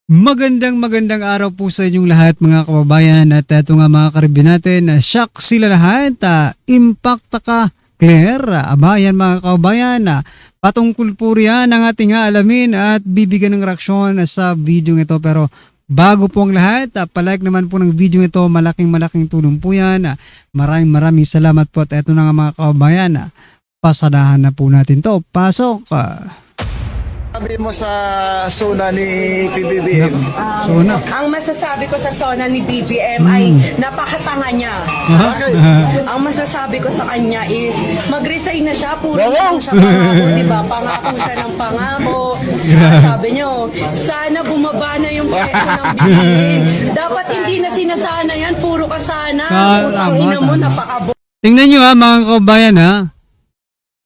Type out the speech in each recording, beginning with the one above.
Magandang araw po sa inyong lahat mga kababayan at ito nga mga karibin natin, shock sila lahat, impacta ka, Claire, abayan mga kababayan, patungkol po riyan ang ating alamin at bibigyan ng reaksyon sa video ito. Pero bago po ang lahat, palike naman po ng video ito, malaking tulong po yan. Maraming salamat po at ito na nga mga kababayan, pasadahan na po natin to, pasok. Sabi mo sa zona ni PBBM. Sona. Ang masasabi ko sa zona ni BBM ay napakatanga niya. Bakit? Ang masasabi ko sa kanya is mag-resign na siya, puro lang siya pangako, di ba? Pangako siya ng pangako. Sabi niyo, sana bumaba na yung presyo ng BBM. Dapat hindi na sinasana yan, puro ka sana. Putang ina mo, napakabo. Tingnan nyo mga kababayan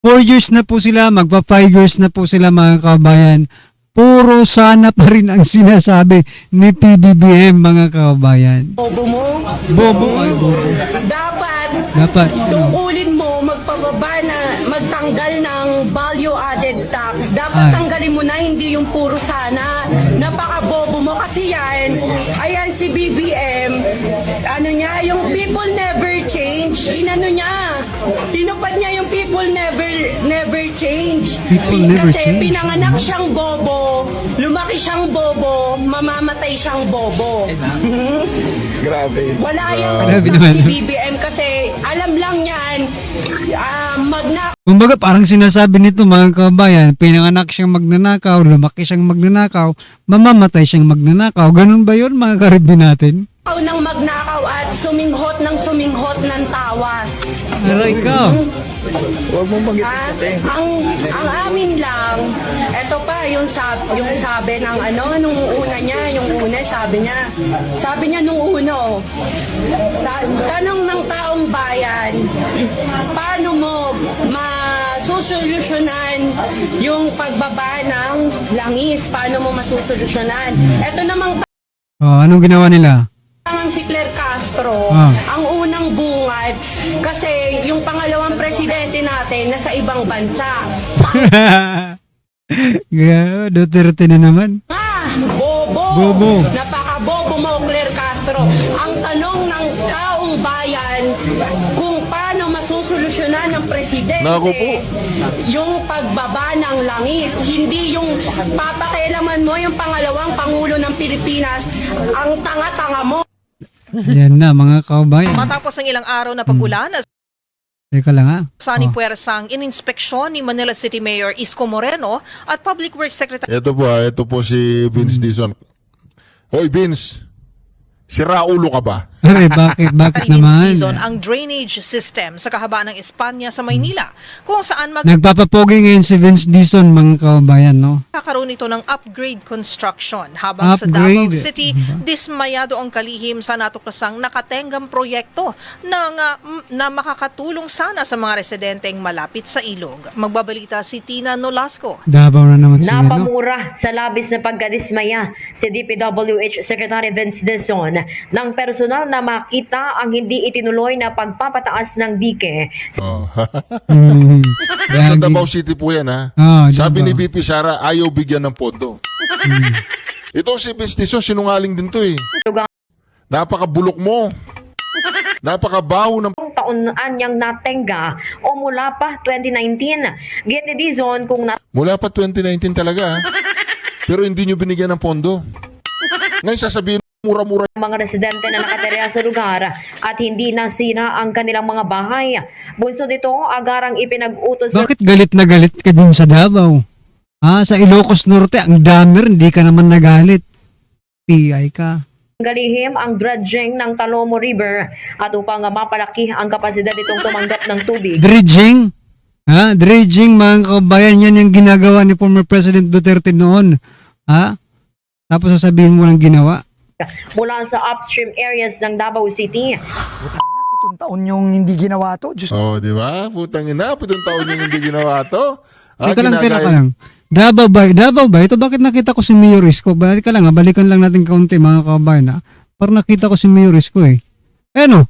4 years na po sila, magpa 5 years na po sila mga kababayan. Puro sana pa rin ang sinasabi ni PBBM mga kababayan. Bobo mo. Bobo ay bobo. Dapat. Tungkulin mo magpababa na magtanggal ng value added tax. Dapat tanggalin mo na, hindi yung puro sana. Napakabobo mo kasi yan. Ayan si BBM. Ano niya, yung people never change. Inano niya. Tinupad niya yung people never change. People never kasi change. pinanganak siyang bobo, lumaki siyang bobo, mamamatay siyang bobo. Grabe. Wala yung Grabe naman. si BBM kasi alam lang yan, Kumbaga parang sinasabi nito mga kababayan, pinanganak siyang magnanakaw, lumaki siyang magnanakaw, mamamatay siyang magnanakaw. Ganun ba yun mga karibin natin? ng magnakaw at suminghot ng tawas. Aray ka. Huwag mong pag-ipin. Ang amin lang, eto pa yung sabi ng nung una niya, sabi niya nung uno, tanong ng taong bayan, paano mo masusolusyonan yung pagbaba ng langis, paano mo masusolusyonan? Eto namang Anong ginawa nila? si Claire Castro, Ah. ang unang bungad kasi yung pangalawang presidente natin nasa ibang bansa. Duterte na naman. Bobo! Bobo. Napaka-bobo mo, Claire Castro. Ang tanong ng taong bayan kung paano masusolusyonan ng presidente Naku po. yung pagbaba ng langis. Hindi yung papakialaman mo yung pangalawang pangulo ng Pilipinas. Ang tanga-tanga mo. Yan na mga kababayan. Matapos ang ilang araw na pag-ulan, Teka lang Sani Puersang ininspeksyon ni Manila City Mayor Isko Moreno at Public Works Secretary Ito po si Vince Dizon. Hoy Vince, sira ulo ka ba? Aray, bakit Vince naman? Dizon ang drainage system sa kahabaan ng Espanya sa Maynila, kung saan Nagpapapogi ngayon si Vince Dizon mga kababayan, no? magkakaroon ito ng upgrade construction. Habang sa Davao Upgrade. City, dismayado ang kalihim sa natuklasang nakatenggang proyekto na makakatulong sana sa mga residenteng malapit sa ilog. Magbabalita si Tina Nolasco. Davao na naman si ano. Napamura sa labis na pagkadismaya si DPWH Secretary Vince Dizon ng personal na makita ang hindi itinuloy na pagpapataas ng dike. Oh. Gagi. Sa Davao City po yan ha. Sabi ni Davao. VP Sara, ayaw bigyan ng pondo. Ito si Vince Dizon, sinungaling din to eh. Napakabulok mo. Napakabaho ng... Taon niyang natenga o mula pa 2019. Get ni Dizon kung Mula pa 2019 talaga ha. Pero hindi nyo binigyan ng pondo. Ngayon sasabihin, mura-mura. mga residente na nakatira sa lugar at hindi nasira ang kanilang mga bahay. Bunso nito, agarang ipinag-utos Bakit galit na galit ka din sa Davao? Sa Ilocos Norte, ang damer, hindi ka naman nagalit. PI ka. galihim ang dredging ng Talomo River at upang mapalaki ang kapasidad nitong tumanggap ng tubig. Dredging? Dredging mga kabayan, yan yung ginagawa ni former President Duterte noon. Tapos sasabihin mo lang ginawa. Mula sa upstream areas ng Davao City. 7 taon yung hindi ginawa to. Diyos Oh, di ba? Putang ina, 7 taon yung hindi ginawa to. Teka lang. Davao ba? Ito bakit nakita ko si Mayor Isko? Balikan lang balikan lang natin kaunti mga kabayan Parang nakita ko si Mayor Isko eh. Ano?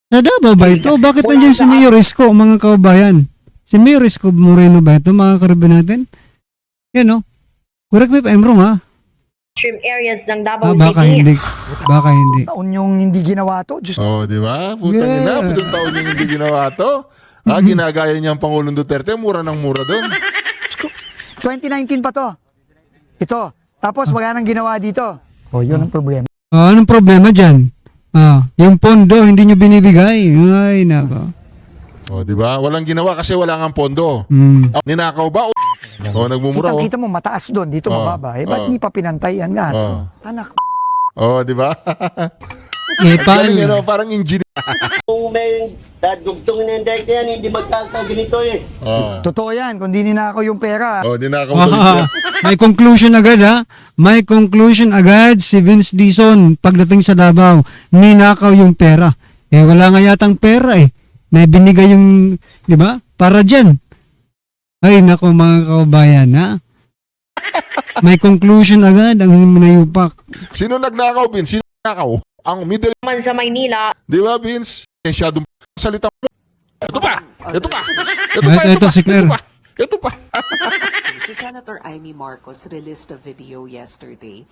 Sa Davao ba ito? Bakit nandiyan si Mayor Isko mga kabayan? Si Mayor Isko Moreno ba ito mga karibin natin? Yan o. Correct me if I'm wrong Stream areas ng Davao Baka City. hindi. Baka hindi. Taon yung hindi ginawa to. Diyos Oh, di ba? Putang ina, Yeah. 7 taon yung hindi ginawa to. Ginagaya niya ang Pangulong Duterte, mura ng mura doon. 2019 pa to. Ito. Tapos wala nang ginawa dito. Oh, yun ang problema. Anong problema dyan? Yung pondo, hindi nyo binibigay. Ay, nako. Oh, di ba? Walang ginawa kasi wala nga pondo. Ninakaw ba? O, nagmumura oh. Kita mo mataas doon, dito mababa. Eh, ba't hindi pa pinantayan nga? Anak. Oh, di ba? Eh, Galing, ano, parang engineer. Kung may dadugtong na yung dike yan, hindi magkakaganito eh. Totoo yan, kung di ninakaw yung pera. Oh, ninakaw ulit siya. May conclusion agad ha. May conclusion agad si Vince Dizon pagdating sa Davao. Ninakaw yung pera. Eh wala nga yatang pera eh. May binigay yung, di ba? Para dyan. Ay nako mga kaubayan ha. May conclusion agad ang nayupak. Sino nagnakaw, Vince? Sino nagnakaw? Ang middle, Naman sa Maynila, di ba, Vince? Masyadong salita mo. Ito pa! Ito pa! Ito pa! Ito, si Claire. Ito pa! Si Senator Amy Marcos released a video yesterday.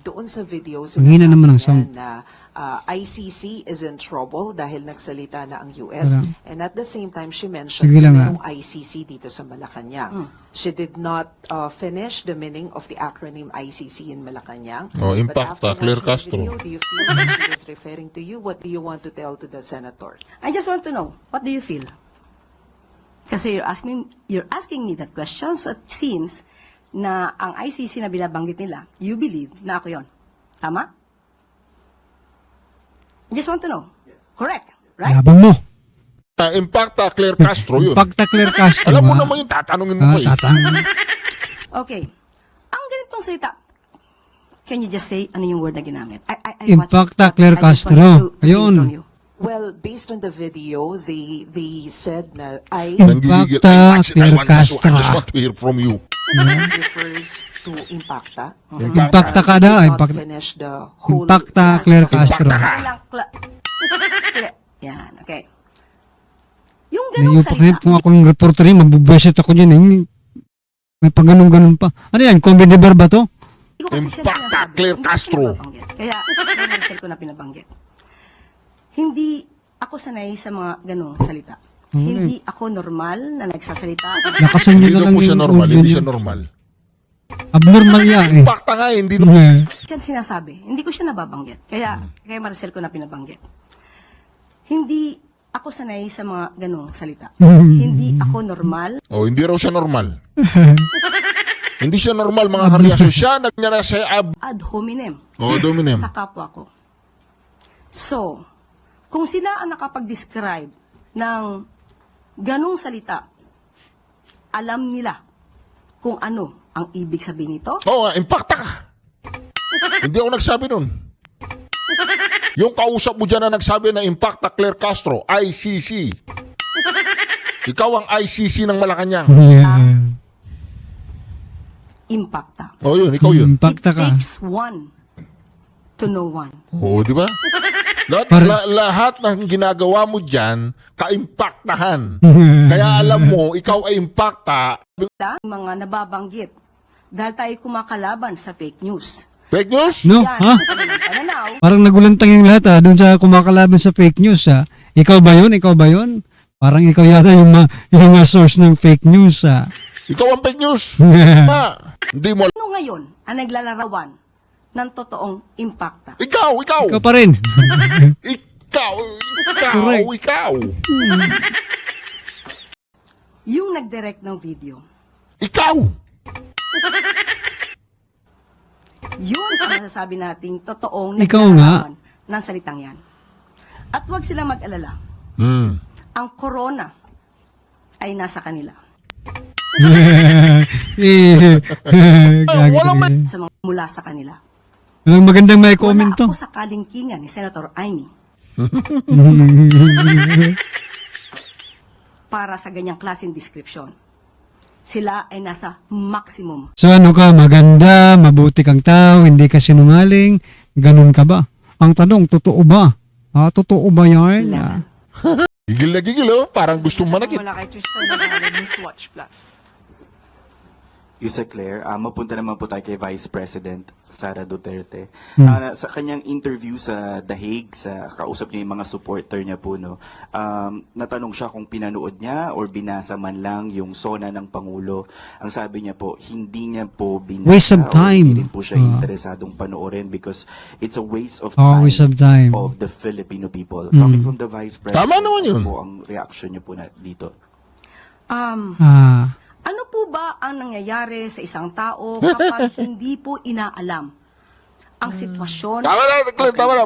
Doon sa video, Ang hina naman ng sinasabi sound. niya na ICC is in trouble dahil nagsalita na ang US. Wala. And at the same time, she mentioned Sige lang, na yung ICC dito sa Malacanang. She did not finish the meaning of the acronym ICC in Malacanang. Oh, But impact, after Claire watching the Castro. video, do you feel that she was referring to you? What do you want to tell to the senator? I just want to know, what do you feel? Kasi you're asking me that question, so it seems na ang ICC na binabanggit nila, you believe na ako yon. Tama? I just want to know. Correct, right? Labang mo. Impact, Claire Castro yun. Pagta Claire Castro. Alam mo ha? naman yung tatanungin mo pa eh. Tatang. Okay. Ang ganitong salita, can you just say ano yung word na ginamit? I Impacta watched it, but Claire I just want Castro. to hear Ayun. from you. Well, based on the video, they said na I Nanggigigil. Impacta Claire I Castro. just want to hear from you. refers to Impacta. Impacta ka daw. Did not Impacta. finish the whole Impacta Claire Castro. Walang Yan, okay. Yung ganong Nayupak na yun. salita, Kung ako yung reporter yun, mabubwesit ako dyan. Eh. May pag ganun pa. Ano yan? Comedy bar ba to? hindi ko kasi siya Impacta sinasabi. Claire Hindi ko Castro. pinabanggit. Kaya, Marcel ko na pinabanggit. Hindi ako sanay sa mga ganong salita. Hindi ako normal na nagsasalita. Lakasan nyo Hindi na daw lang po siya yung normal. audio Hindi niyo. siya normal. Abnormal yan eh. Impacta nga eh. Hindi Siya sinasabi. Hindi ko siya nababanggit. Kaya Marcel ko na pinabanggit. Hindi ako sanay sa mga ganong salita. Hindi ako normal. Oh, hindi raw siya normal. Hindi siya normal, mga karyaso. Siya nagnara sa Ad hominem. Oh, dominem. Sa kapwa ko. So, kung sila ang nakapag-describe ng ganong salita, alam nila kung ano ang ibig sabihin nito. Oo nga, impacta ka. Hindi ako nagsabi nun. Yung kausap mo dyan na nagsabi na impacta Claire Castro, ICC. Ikaw ang ICC ng Malacanang. Impacta. Oh, yun, ikaw yun. Impacta It ka. takes one to know one. Oo, di ba? Lahat ng ginagawa mo dyan, ka-impactahan. Kaya alam mo, ikaw ay impacta. Mga nababanggit dahil tayo kumakalaban sa fake news. Fake news? No? Yan, Ha? sa kanilang pananaw, Parang nagulantang yung lahat ha, doon sa kumakalaban sa fake news ha. Ikaw ba yun? Ikaw ba yun? Parang ikaw yata yung source ng fake news ha. Ikaw ang fake news. Ma, hindi mo. ano ngayon ang naglalarawan ng totoong impacta? Ikaw. Ikaw pa rin. Correct. Ikaw. Yung nag-direct ng video, Ikaw. yun ang masasabi nating totoong Ikaw nga. naglalarawan ng salitang yan. At huwag sila mag-alala. Hmm. Ang corona ay nasa kanila. Walang Sa mga mula sa kanila. Walang magandang may Wala comment to. ako sa kalingkingan ni Senator Amy para sa ganyang klaseng description. Sila ay nasa maximum. So ano ka, maganda, mabuti kang tao, hindi ka sinungaling, ganun ka ba? Ang tanong, totoo ba? Totoo ba yan? Level. Gigil na gigil, oh. Parang gustong manakit. Mula kay Tristan Navarro, Newswatch Plus. Yusek Claire, mapunta naman po tayo kay Vice President Sara Duterte. Sa kanyang interview sa The Hague, sa kausap niya yung mga supporter niya po, no, natanong siya kung pinanood niya or binasa man lang yung SONA ng Pangulo. Ang sabi niya po, hindi niya po binasa Waste of time. o hindi rin po siya interesadong panoorin because it's a waste of Waste of time. of the Filipino people. Coming from the Vice President, Tama naman yun. ano po ang reaction niyo po dito? Ano po ba ang nangyayari sa isang tao kapag hindi po inaalam ang sitwasyon? Tama na, Claire, tama na.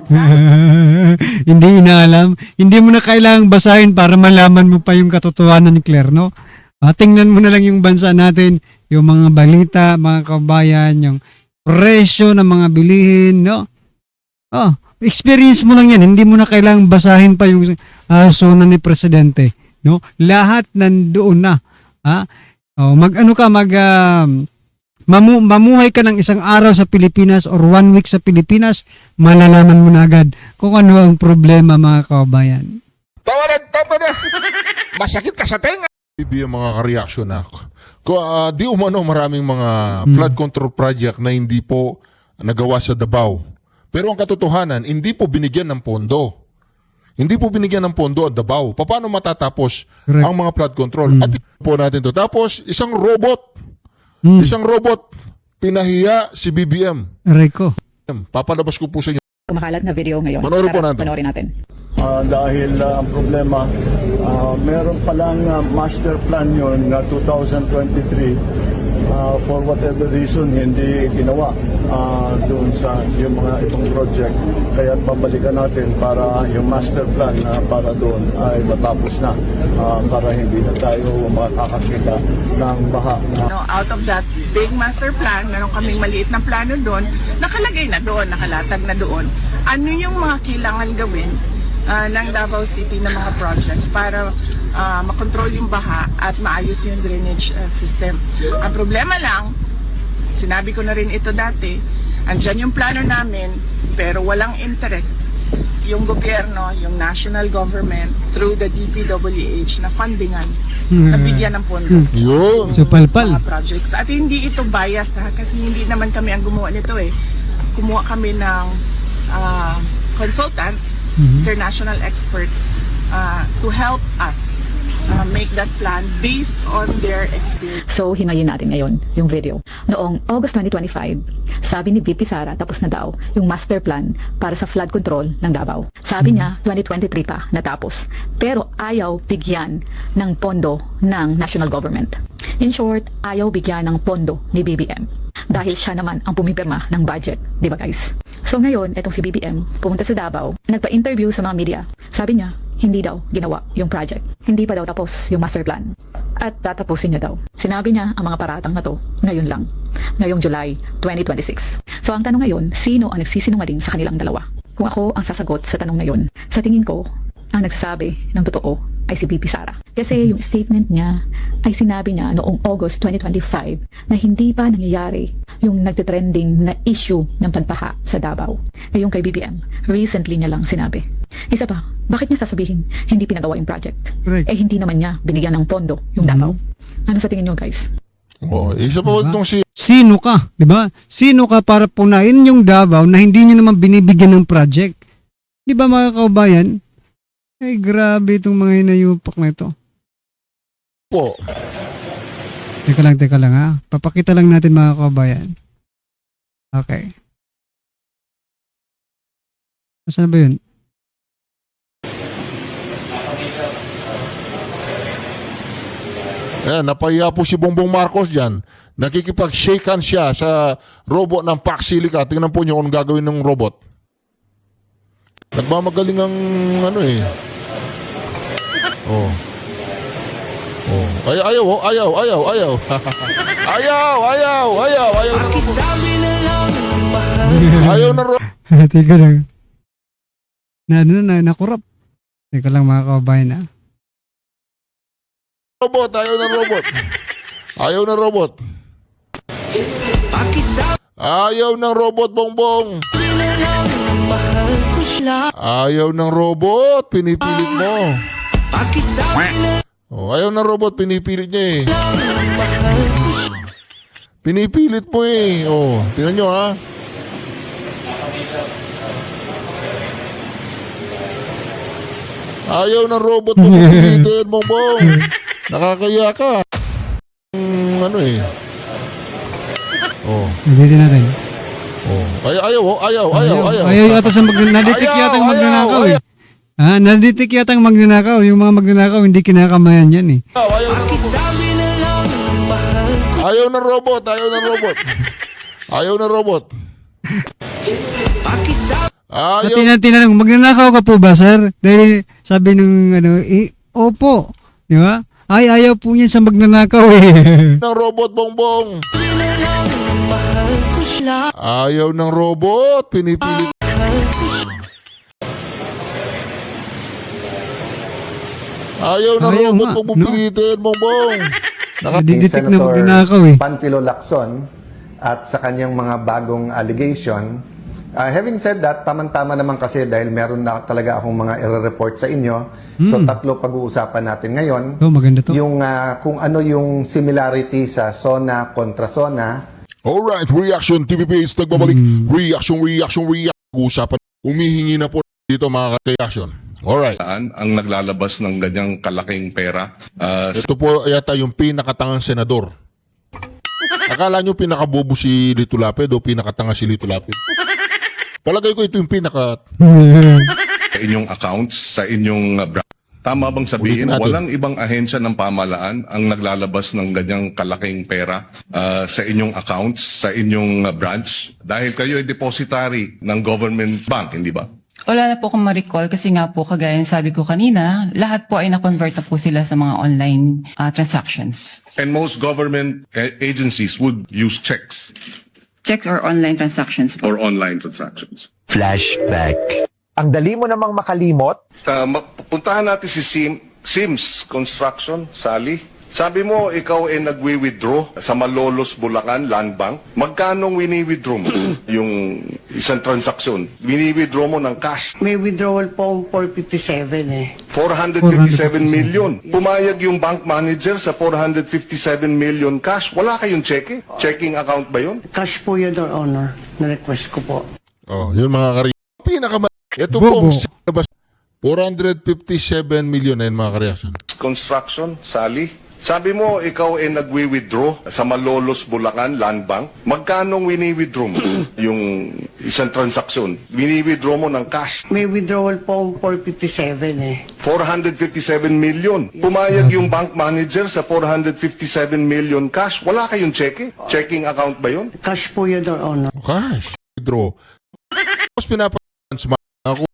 Hindi inaalam. Hindi mo na kailangang basahin para malaman mo pa yung katotohanan ni Claire, no? Tingnan mo na lang yung bansa natin, yung mga balita, mga kabayan, yung presyo ng mga bilihin, no? Experience mo lang yan. Hindi mo na kailangang basahin pa yung SONA ni Presidente, no? Lahat nandoon na. Mamuhay ka ng isang araw sa Pilipinas or 1 week sa Pilipinas, malalaman mo na agad kung ano ang problema, mga kababayan. Tama na. Masakit ka sa tenga. Yung mga ka-reaction na. Di umano maraming mga flood control project na hindi po nagawa sa Davao. Pero ang katotohanan, hindi po binigyan ng pondo. Hindi po binigyan ng pondo at Davao. Paano matatapos ang mga flood control? At po natin to. Tapos, isang robot, pinahiya si BBM. Rico. Papalabas ko po sa inyo. Kumakalat na video ngayon. Panoorin po natin. Panoorin natin. Dahil ang problema, meron palang master plan yun na 2023. For whatever reason, hindi ginawa doon sa yung mga ibang project. Kaya babalikan natin para yung master plan para doon ay matapos na para hindi na tayo makakakita ng baha. Out of that big master plan, meron kaming maliit na plano doon, nakalagay na doon, nakalatag na doon. Ano yung mga kailangan gawin ng Davao City na mga projects para makontrol yung baha at maayos yung drainage system. Ang problema lang, sinabi ko na rin ito dati, andyan yung plano namin pero walang interest yung gobyerno, yung national government through the DPWH na fundingan, nabigyan ng pondo. Yun. So, palpal. Mga projects. At hindi ito biased kasi hindi naman kami ang gumawa nito Kumuha kami ng consultants, international experts to help us make that plan based on their experience. So, hingayin natin ngayon yung video. Noong August 2025, sabi ni VP Sara tapos na daw yung master plan para sa flood control ng Davao. Sabi niya, 2023 pa natapos. Pero ayaw bigyan ng pondo ng national government. In short, ayaw bigyan ng pondo ni BBM. Dahil siya naman ang pumipirma ng budget. Di ba guys? So ngayon, etong si BBM pumunta sa Davao, nagpa-interview sa mga media. Sabi niya, hindi daw ginawa yung project. Hindi pa daw tapos yung master plan. At tatapusin niya daw. Sinabi niya ang mga paratang na to ngayon lang. Ngayong July 2026. So ang tanong ngayon, sino ang nagsisinungaling sa kanilang dalawa? Kung ako ang sasagot sa tanong ngayon, sa tingin ko, ang nagsasabi ng totoo ay si VP Sara. Kasi yung statement niya ay sinabi niya noong August 2025 na hindi pa nangyayari yung nagtitrending na issue ng pagbaha sa Davao. Ngayong kay BBM, recently niya lang sinabi. Isa pa, bakit niya sasabihin hindi pinagawa yung project? Correct. Hindi naman niya binigyan ng pondo yung Davao. Ano sa tingin niyo guys? Isa pa itong si... Sino ka? Diba? Sino ka para punain yung Davao na hindi nyo naman binibigyan ng project? Diba mga kaubayan? Ay, grabe itong mga hinayupak na ito. Po. Teka lang ha. Papakita lang natin mga kabayan. Okay. Saan ba yun? Napahiya po si Bongbong Marcos dyan. Nakikipag-shake hands siya sa robot ng Pax Silica. Tingnan po niyo kung gagawin ng robot. Nagmamagaling ang Ayaw. Ayaw na robot. Teka lang. Nakurap. Teka lang mga kabayan ha. Ayaw ng robot. Ayaw ng robot, Bongbong. Ayaw ng robot, pinipilit mo. Ayaw ng robot, pinipilit niya Pinipilit mo eh. Oh, tingnan nyo ha. Ayaw ng robot mo pipilitin, Bongbong. Nakakaya ka. Ano eh. Oh. Ulitin natin. Oh. Ayaw. Ayaw yata sa naditik yata ang magnanakaw eh. Ah, naditik yata ang magnanakaw. Yung mga magnanakaw hindi kinakamayan yan eh. Ayaw ng robot. Ayaw ng robot. At tinanong, magnanakaw ka po ba, sir? Dahil sabi nung opo. Di ba? Ay, ayaw po niyan sa magnanakaw eh. Ng robot, Bongbong. Ayaw ng robot. Pinipilit. Ayaw ng robot. Huwag mo pilitin, Bongbong. Nadiditik na magnanakaw eh. Panfilo Lacson at sa kanyang mga bagong allegation. Having said that, tamang-tama naman kasi dahil meron na talaga akong mga i-report sa inyo. So, 3 pag-uusapan natin ngayon. Maganda to. Yung kung ano yung similarity sa SONA kontra SONA. Alright, Reaction TV page nagbabalik. Reaction. Usapan. Umihingi na po dito mga ka-reaction. Alright. Ang naglalabas ng ganyang kalaking pera. Ito po yata yung pinakatangang senador. Akala nyo pinakabobo si Lito Lapid o pinakatanga si Lito Lapid? Palagay ko ito yung pinaka... Sa inyong accounts, sa inyong tama bang sabihin, walang ibang ahensya ng pamahalaan ang naglalabas ng ganyang kalaking pera sa inyong accounts, sa inyong branch? Dahil kayo ay depositary ng government bank, hindi ba? Wala na po akong ma-recall kasi nga po, kagaya ng sabi ko kanina, lahat po ay na-convert na po sila sa mga online transactions. And most government agencies would use checks. Checks or online transactions po. Or online transactions. Flashback. Ang dali mo namang makalimot. Puntahan natin si Sims Construction, Sally. Sabi mo, ikaw ay nagwi-withdraw sa Malolos, Bulacan, Land Bank. Magkano wini-withdraw mo yung isang transaksyon? Wini-withdraw mo ng cash. May withdrawal po 457 eh. 457 million. Pumayag yung bank manager sa 457 million cash. Wala kayong cheque? Checking account ba yun? Cash po yun, Your Honor. Na-request ko po. Oh, yun mga ito po, 457 million na yun mga ka-reaction. Construction, Sally. Sabi mo, ikaw ay nagwi-withdraw sa Malolos, Bulacan, Land Bank. Magkano wini-withdraw mo yung isang transaksyon? Wini-withdraw mo ng cash. May withdrawal po 457 eh. 457 million. Pumayag yung bank manager sa 457 million cash. Wala kayong cheque? Checking account ba yun? Cash po yun, Your Honor. Cash. Withdraw. Tapos pinapatransfer ako.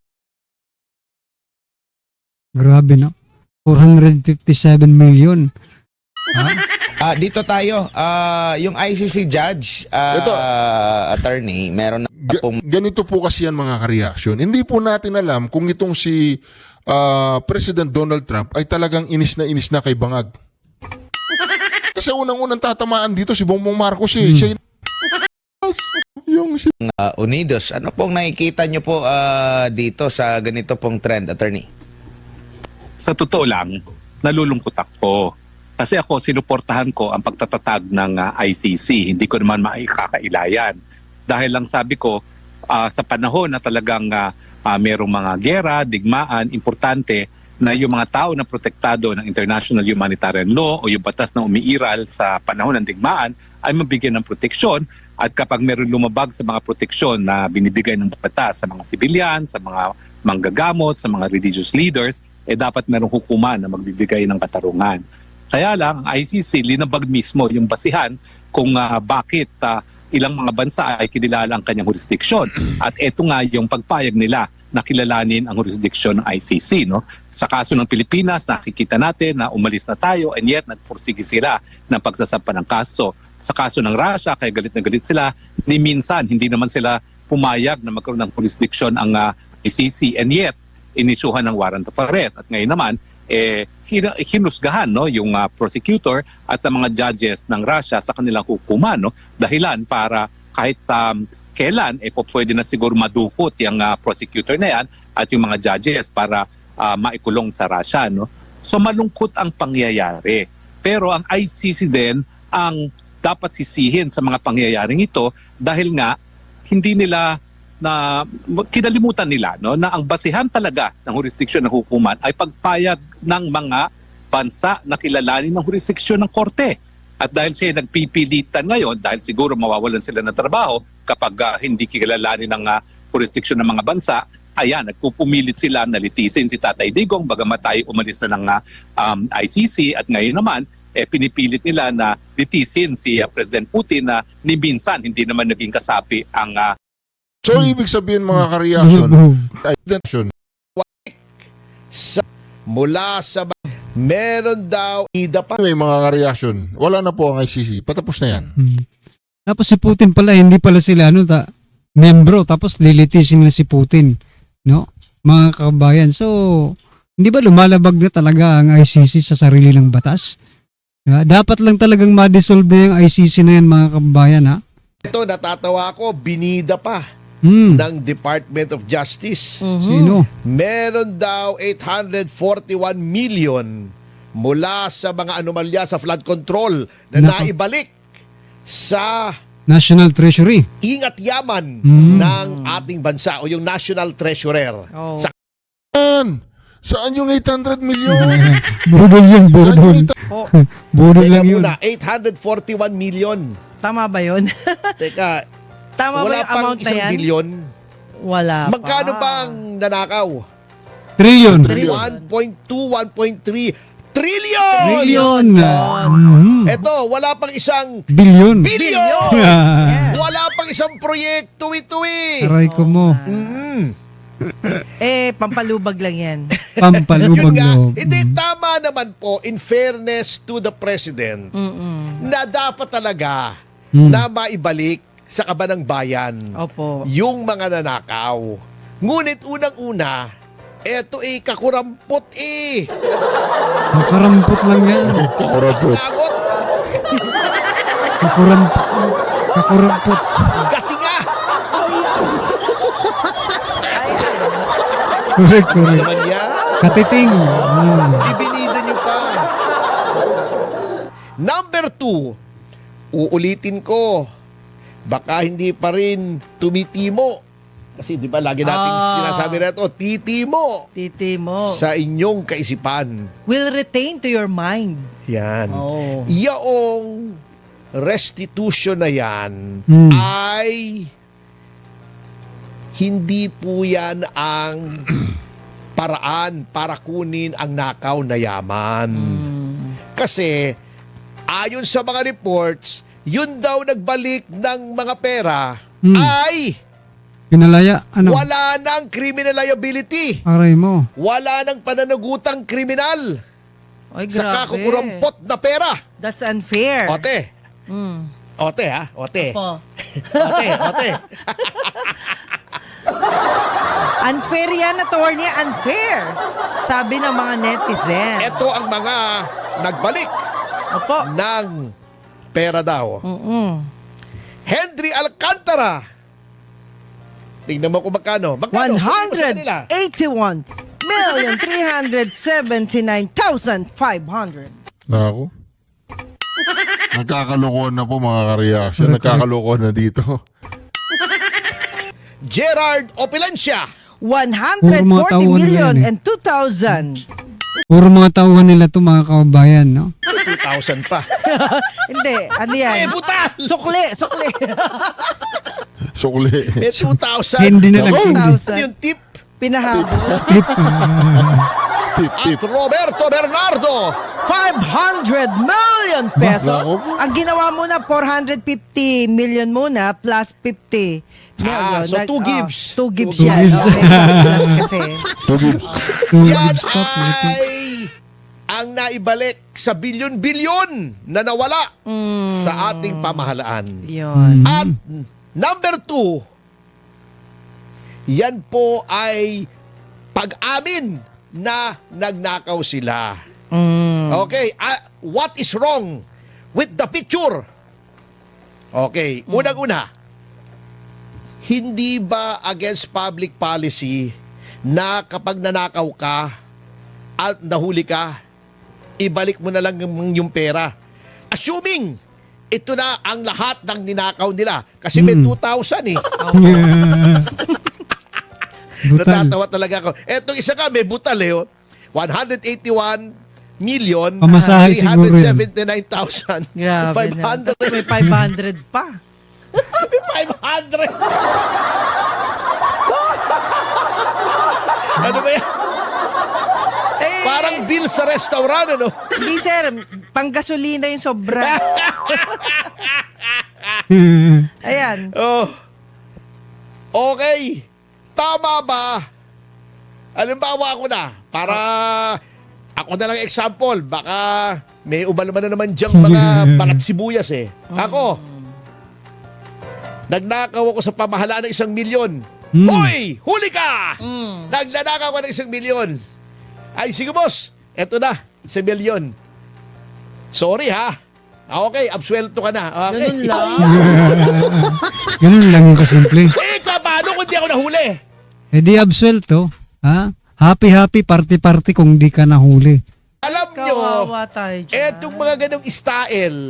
Grabe no? 457 million. Dito tayo, yung ICC judge, attorney, meron na pong... Ganito po kasi yan mga ka-reaction. Hindi po natin alam kung itong si President Donald Trump ay talagang inis na kay Bangag. Kasi unang-unang tatamaan dito si Bongbong Marcos eh. Siya yung Unidos. Ano pong nakikita nyo po dito sa ganito pong trend, attorney? Sa totoo lang, nalulungkot ako. Kasi ako, sinuportahan ko ang pagtatatag ng ICC. Hindi ko naman maikakailayan. Dahil lang sabi ko, sa panahon na talagang merong mga gera, digmaan, importante na yung mga tao na protektado ng international humanitarian law o yung batas na umiiral sa panahon ng digmaan ay mabigyan ng proteksyon. At kapag meron lumabag sa mga proteksyon na binibigay ng batas sa mga sibilyan, sa mga manggagamot, sa mga religious leaders, dapat merong hukuman na magbibigay ng katarungan. Kaya lang, ang ICC linabag mismo yung basihan kung bakit ilang mga bansa ay kinilala ang kanyang jurisdiksyon. At ito nga yung pagpayag nila na kilalanin ang jurisdiksyon ng ICC. No? Sa kaso ng Pilipinas, nakikita natin na umalis na tayo and yet nagpursige sila ng pagsasampa ng kaso. Sa kaso ng Russia, kaya galit na galit sila, ni minsan hindi naman sila pumayag na magkaroon ng jurisdiksyon ang ICC and yet inisyuhan ng warrant of arrest. At ngayon naman, hinusgahan yung prosecutor at ang mga judges ng Russia sa kanilang hukuman. No? Dahilan para kahit kailan, pwede na siguro madukot yung prosecutor na yan at yung mga judges para maikulong sa Russia. No? So malungkot ang pangyayari. Pero ang ICC din ang dapat sisihin sa mga pangyayaring ito dahil nga hindi nila na kinalimutan nila no na ang basihan talaga ng jurisdiksyon ng hukuman ay pagpayag ng mga bansa na kilalanin ng jurisdiksyon ng korte. At dahil siya nagpipilitan ngayon, dahil siguro mawawalan sila ng trabaho kapag hindi kilalanin ng jurisdiksyon ng mga bansa, ayan, nagpupumilit sila na litisin si Tatay Digong bagamat tayo umalis na ng ICC at ngayon naman, pinipilit nila na litisin si President Putin na ni minsan hindi naman naging kasapi ang So, ibig sabihin mga ka-reaction, mula sa meron daw may mga ka-reaction. Wala na po ang ICC. Patapos na yan. Tapos si Putin pala, hindi pala sila membro, tapos lilitisin nila si Putin, no? Mga kabayan. So, hindi ba lumalabag na talaga ang ICC sa sarili ng batas? Dapat lang talagang ma-dissolve na yung ICC na yan, mga kabayan, ha? ito, natatawa ako, binida pa ng Department of Justice. Sino? Meron daw 841 million mula sa mga anomalya sa flood control na naibalik sa National Treasury. ingat yaman ng ating bansa o yung National Treasurer. Sa Saan yung 800 million? Budol yun, budol. Budol lang yun. 841 million. Tama ba yun? Teka, Tama ba wala yung pang amount na isang yan? bilyon. Wala Magkano pa. ba ang nanakaw? Trillion. 1.2, 1.3 trillion! Trillion. Eto, wala pang isang Billion. billion! Wala pang isang proyekto ito eh! Aray ko mo. Pampalubag lang yan. Pampalubag Yun nga, loob. hindi, tama naman po, in fairness to the President, na dapat talaga na maibalik sa kabanang bayan yung mga nanakaw. Ngunit unang-una, eto kakurampot Kakarampot lang yan. Kakurampot. Langot, Kakurampot. gatinga! Correct. Naman yan. Katiting. Ibinida nyo pa. Number 2, uulitin ko, baka hindi pa rin tumitimo. Kasi di ba lagi nating sinasabi na ito, titimo sa inyong kaisipan. Will retain to your mind. Yan. Yaong restitution na yan ay hindi po yan ang paraan para kunin ang nakaw na yaman. Kasi ayon sa mga reports, yun daw nagbalik ng mga pera ay Pinalaya. wala nang criminal liability. Aray mo. Wala nang pananagutang kriminal. Ay, Sa grabe. kakukurampot na pera. That's unfair. Ote. Ote ha? Ote. Opo. Ote. Unfair yan, attorney. Unfair. Sabi ng mga netizen. Ito ang mga nagbalik ng pera daw. Henry Alcantara. Tingnan mo kung magkano. 181,379,500. Nako. Nagkakalokohan na po mga ka-reaction. Nagkakalokohan na dito. Gerard Opilencia. 140 million and 2,000. Puro mga tauhan nila to, mga kababayan, no? 2,000 pa. Hindi, ano yan? Butal! Sukli. Sukli. 2,000. Hindi na lang. Yung tip. Pinahabo. At Roberto Bernardo. 500 million pesos. Ang ginawa mo na 450 million muna plus 50 million. So 2 gives. 2 gives Two yan. gives. Okay, plus kasi. Yan ay ang naibalik sa bilyon-bilyon na nawala sa ating pamahalaan. Yun. At number 2, yan po ay pag-amin na nagnakaw sila. Okay, what is wrong with the picture? Okay, unang-una, hindi ba against public policy na kapag nanakaw ka at nahuli ka, ibalik mo na lang yung pera? Assuming ito na ang lahat ng ninakaw nila. Kasi may 2,000 eh. Butal. Natatawa talaga ako. Etong isa ka, may butal eh. 181,000,000 Pamasahe siguro yan. 379,000. Grabe na. 500. Tapos may 500 pa. 500. Ano ba yan? Parang bill sa restaurant, ano? Hindi sir, panggasolina yung sobra. Ayan. Oh. Okay. Tama ba? Halimbawa ako na, para ako na lang example, baka may ubalman na naman diyang mga balat sibuyas eh. Ako, nagnakaw ako sa pamahalaan ng 1,000,000. Hoy! Huli ka! Nagnanakaw ako ng 1,000,000. Ay, sige boss, eto na, 1,000,000. Sorry ha. Okay, absuelto ka na. Okay. Ganun lang. Ganun lang yung kasimple. Paano kung di ako nahuli? Eh di absuelto. Ha? Happy party kung di ka nahuli. Alam nyo, Kawawa tayo dyan. etong mga ganong style,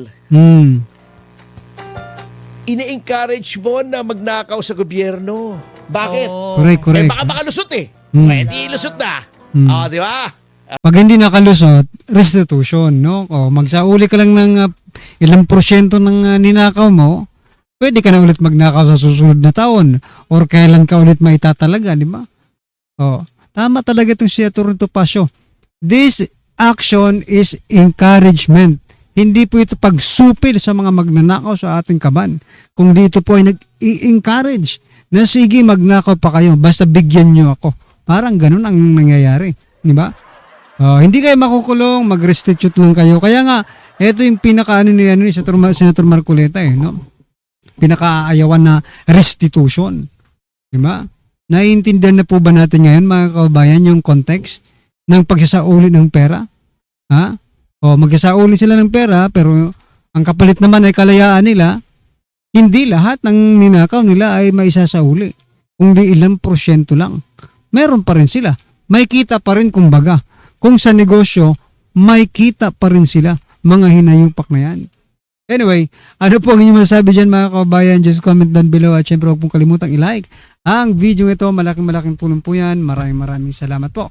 ini-encourage mo na magnakaw sa gobyerno. Bakit? Correct. Eh baka makalusot eh. Pwede ilusot na. Di ba? Pag hindi nakalusot, restitution, no? O magsauli ka lang ng ilang porsyento ng ninakaw mo, pwede ka na ulit magnakaw sa susunod na taon or kailan ka ulit maitatalaga, di ba? O, tama talaga itong si Toronto Pasio. This action is encouragement. Hindi po ito pagsupil sa mga magnanakaw sa ating kaban. Kung dito po ay nag-i-encourage na sige magnakaw pa kayo, basta bigyan nyo ako. Parang ganun ang nangyayari. Di ba? Hindi kayo makukulong, mag-restitute lang kayo. Kaya nga, ito yung pinaka-ano ni Senator Marcoleta eh, no? Pinaka-aayawan na restitution. Di ba? Naiintindihan na po ba natin ngayon, mga kababayan, yung context ng pagsasauli ng pera? Ha? O magsasauli sila ng pera, pero ang kapalit naman ay kalayaan nila. Hindi lahat ng ninakaw nila ay maisasauli. Kung di ilang porsyento lang. Meron pa rin sila. May kita pa rin kumbaga. Kung sa negosyo, may kita pa rin sila. Mga hinayupak na yan. Anyway, ano po ang inyong masasabi dyan mga kababayan? Just comment down below at syempre huwag pong kalimutang i-like ang video ito. Malaking tulong po yan. Maraming salamat po.